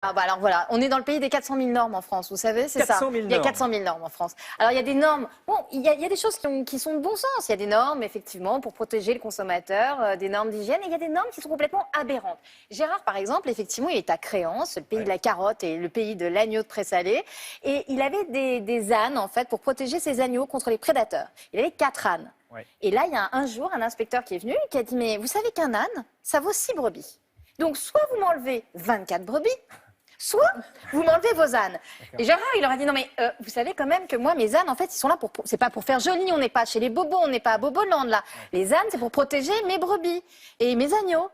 Ah bah alors voilà, on est dans le pays des 400 000 normes en France, vous savez, c'est ça. 400 000 Il y a normes. 400 000 normes en France. Alors il y a des normes, bon, il y a des choses qui sont de bon sens. Il y a des normes, effectivement, pour protéger le consommateur, des normes d'hygiène, et il y a des normes qui sont complètement aberrantes. Gérard, par exemple, effectivement, il est à Créance, le pays de la carotte et le pays de l'agneau de présalé, et il avait des ânes, en fait, pour protéger ses agneaux contre les prédateurs. Il avait 4 ânes. Ouais. Et là, il y a un jour, un inspecteur qui est venu, qui a dit, mais vous savez qu'un âne, ça vaut 6 brebis. Donc, soit vous m'enlevez 24 brebis, soit vous m'enlevez vos ânes. Et Gérard, il leur a dit, non mais vous savez quand même que moi, mes ânes, en fait, ils sont là c'est pas pour faire joli, on n'est pas chez les bobos, on n'est pas à Boboland, là. Les ânes, c'est pour protéger mes brebis et mes agneaux.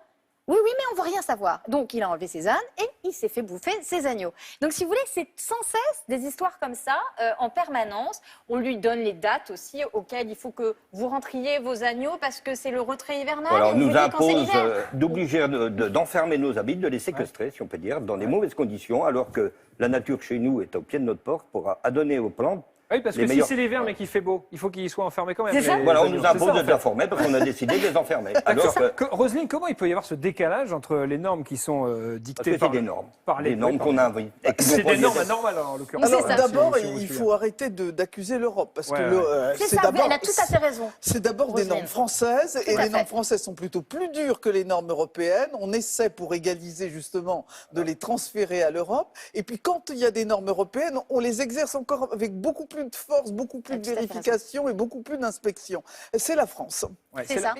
Oui, oui, mais on ne veut rien savoir. Donc, il a enlevé ses ânes et il s'est fait bouffer ses agneaux. Donc, si vous voulez, c'est sans cesse des histoires comme ça, en permanence. On lui donne les dates aussi auxquelles il faut que vous rentriez vos agneaux parce que c'est le retrait hivernal. Voilà, on vous nous dit quand c'est impose l'hiver. d'obliger d'enfermer nos habits, de les séquestrer, si on peut dire, dans des mauvaises conditions, alors que la nature chez nous est au pied de notre porte pour adonner aux plantes. Oui, parce que si c'est l'hiver mais qu'il fait beau, il faut qu'ils soient enfermés quand même. C'est ça. Voilà, on agneaux. nous C'est impose ça, de en les fait. informer parce qu'on a décidé de les enfermer. Alors D'accord. que, Roselyne, comment il peut y avoir ce décalage entre les normes qui sont parce dictées que par c'est des normes. par les Des normes qu'on a envoyées. C'est des normes anormales en l'occurrence. C'est Alors ça. d'abord, Si vous il suivez. faut arrêter d'accuser l'Europe parce Ouais, que ouais. C'est ça, elle a tout à fait raison. c'est d'abord des Roselyne. normes françaises et Tout à les normes fait. françaises sont plutôt plus dures que les normes européennes. On essaie pour égaliser justement de les transférer à l'Europe. Et puis quand il y a des normes européennes, on les exerce encore avec beaucoup plus de force, beaucoup plus Ah, de tout à fait raison. vérification et beaucoup plus d'inspection. C'est la France. Ouais, C'est la- ça.